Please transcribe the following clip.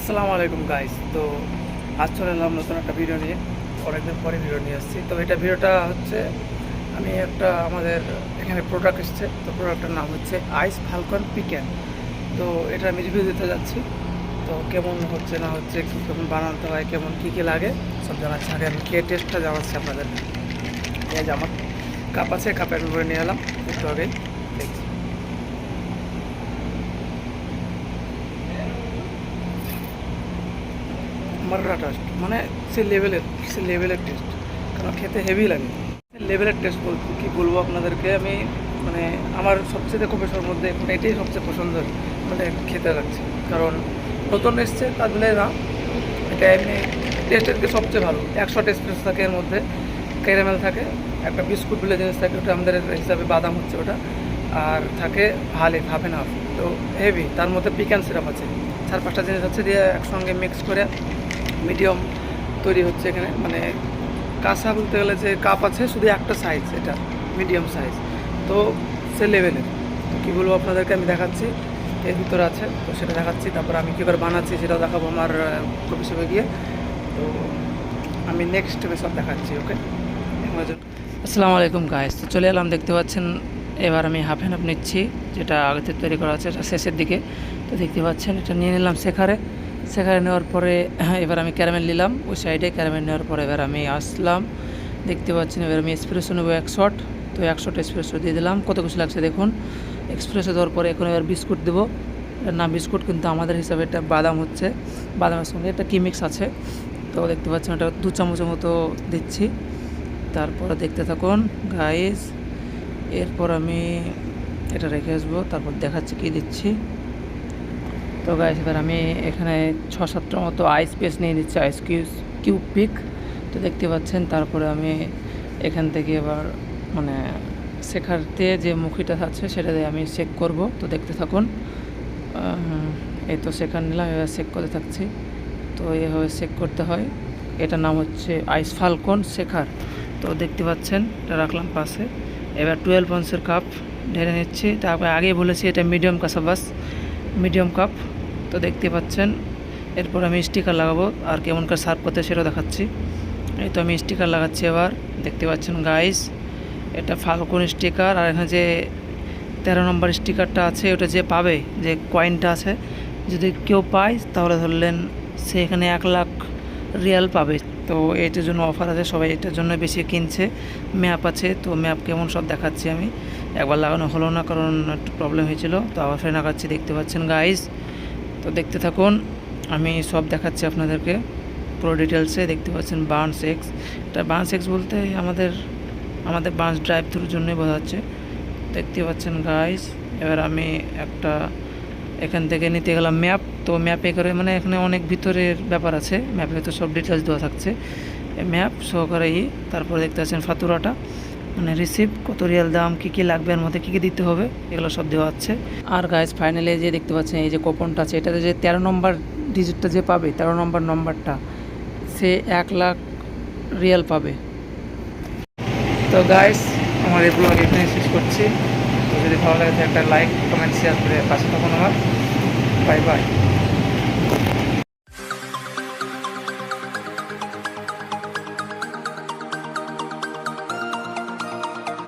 আসসালামু আলাইকুম গাইস। তো আজ চলে এলাম নতুন একটা ভিডিও নিয়ে। অনেকদিন পরে ভিডিও নিয়ে আসছি। তো ভিডিওটা হচ্ছে আমি একটা আমাদের এখানে প্রোডাক্ট এসছে। তো প্রোডাক্টের নাম হচ্ছে আইস ফালকন পিকেন। তো এটা আমি রিভিউ দিতে যাচ্ছি। তো কেমন হচ্ছে না হচ্ছে, কেমন বানাতে হয়, কেমন কী কী লাগে সব জানাচ্ছি। আগে আমি খেয়ে টেস্টটা জানাচ্ছি আপনাদের। এই যে আমার কাপ আছে, কাপে আমি ভরে নিয়ে এলাম একটু আগেই। দেখছি মার্রা টেস্ট, মানে সে লেভেলের টেস্ট, কারণ খেতে হেভি লাগে। লেভেলের টেস্ট বলতে কী বলবো আপনাদেরকে আমি, মানে আমার সবচেয়ে কফিসের মধ্যে এখন এটাই সবচেয়ে পছন্দের, মানে খেতে লাগছে। কারণ নতুন এসছে তার বলে না, এটা এমনি টেস্টের দিকে সবচেয়ে ভালো। 100 টেস্ট থাকে, এর মধ্যে ক্যারামেল থাকে, একটা বিস্কুট বলে জিনিস থাকে, ওটা আমাদের হিসাবে বাদাম হচ্ছে ওটা, আর থাকে হাফ অ্যান্ড হাফ। তো হেভি, তার মধ্যে পিকান সিরাপ আছে, 4-5টা জিনিস হচ্ছে দিয়ে একসঙ্গে মিক্স করে মিডিয়াম তৈরি হচ্ছে এখানে। মানে কাঁচা বলতে গেলে যে কাপ আছে শুধু একটা সাইজ, এটা মিডিয়াম সাইজ। তো সে লেভেলের কী বলবো আপনাদেরকে, আমি দেখাচ্ছি এর ভিতরে আছে, তো সেটা দেখাচ্ছি। তারপর আমি কী করে বানাচ্ছি সেটাও দেখাবো আমার কফি শপে গিয়ে। তো আমি নেক্সট সব দেখাচ্ছি। ওকে, আসসালামু আলাইকুম গাইস। তো চলে এলাম, দেখতে পাচ্ছেন এবার আমি হাফ অ্যান্ড হাফ নিচ্ছি, যেটা আগে থেকে তৈরি করা আছে, এটা শেষের দিকে। তো দেখতে পাচ্ছেন এটা নিয়ে নিলাম সেখারে নেওয়ার পরে এবার আমি ক্যারামেল নিলাম ওই সাইডে। ক্যারামেল নেওয়ার পরে এবার আমি আসলাম, দেখতে পাচ্ছেন এবার আমি এক্সপ্রেসো নেবো 100। তো 100টা এক্সপ্রেসো দিয়ে দিলাম, কত কিছু লাগছে দেখুন। এক্সপ্রেসো দেওয়ার পরে এখন এবার বিস্কুট দেবো। এটার নাম বিস্কুট, কিন্তু আমাদের হিসাবে এটা বাদাম হচ্ছে, বাদামের সঙ্গে এটা কি মিক্স আছে। তো দেখতে পাচ্ছেন এটা 2 চামচের মতো দিচ্ছি। তারপরে দেখতে থাকুন গাইস। এরপর আমি এটা রেখে আসবো, তারপর দেখাচ্ছি কী দিচ্ছি। তো গাইস এবার আমি এখানে 6-7টার মতো আইস পেস্ট নিয়ে নিচ্ছি, আইস কিউব পিক। তো দেখতে পাচ্ছেন তারপরে আমি এখান থেকে এবার মানে শেখাতে যে মুখিটা আছে সেটা দিয়ে আমি চেক করব। তো দেখতে থাকুন। এই তো শেখার নিলাম, এবার চেক করতে থাকছি। তো এইভাবে চেক করতে হয়। এটার নাম হচ্ছে আইস ফালকন শেখার। তো দেখতে পাচ্ছেন এটা রাখলাম পাশে। এবার 12 আউন্সের কাপ ঢেলে নিচ্ছি। তারপরে আগেই বলেছি এটা মিডিয়াম কাসাবাস, মিডিয়াম কাপ। তো দেখতে পাচ্ছেন এরপর আমি স্টিকার লাগাবো, আর কেমন করে সার্ভ করতে সেটাও দেখাচ্ছি। এই তো আমি স্টিকার লাগাচ্ছি এবার, দেখতে পাচ্ছেন গাইস এটা ফালকন স্টিকার। আর এখানে যে 13 নম্বর স্টিকারটা আছে ওটা যে পাবে, যে কয়েনটা আছে, যদি কেউ পায় তাহলে ধরলেন সে এখানে 1 লাখ রিয়াল পাবে। তো এটার জন্য অফার আছে, সবাই এটার জন্য বেশি কিনছে। ম্যাপ আছে, তো ম্যাপ কেমন সব দেখাচ্ছি আমি। একবার লাগানো হলো না কারণ একটু প্রবলেম হয়েছিল, তো আবার ফের লাগাচ্ছি, দেখতে পাচ্ছেন গাইস। তো দেখতে থাকুন, আমি সব দেখাচ্ছি আপনাদেরকে পুরো ডিটেলসে। দেখতে পাচ্ছেন বার্নস এক্স, এটা বার্নস এক্স বলতে আমাদের বার্নস ড্রাইভ থ্রুর জন্যই বোঝা যাচ্ছে। দেখতে পাচ্ছেন গাইস। এবার আমি একটা এখান থেকে নিতে গেলাম ম্যাপ। তো ম্যাপে করে মানে এখানে অনেক ভিতরের ব্যাপার আছে, ম্যাপে তো সব ডিটেলস দেওয়া থাকছে, ম্যাপ সহকারে। তারপরে দেখতে পাচ্ছেন ফাতুরাটা, মানে রিসিপ্ট, কত রিয়াল দাম, কী কী লাগবে, এর মধ্যে কী কী দিতে হবে, এগুলো সব দেওয়া আছে। আর গাইস ফাইনালি যে দেখতে পাচ্ছেন এই যে কুপনটা আছে, এটাতে যে 13 নম্বর ডিজিটটা যে পাবে, 13 নম্বরটা সে 1 লাখ রিয়াল পাবে। তো গাইস আমার এই ব্লগ এখানে শেষ করছি। তো যদি ভালো লাগে একটা লাইক, কমেন্ট, শেয়ার করে পাশে থাকুন আমার। Bye bye.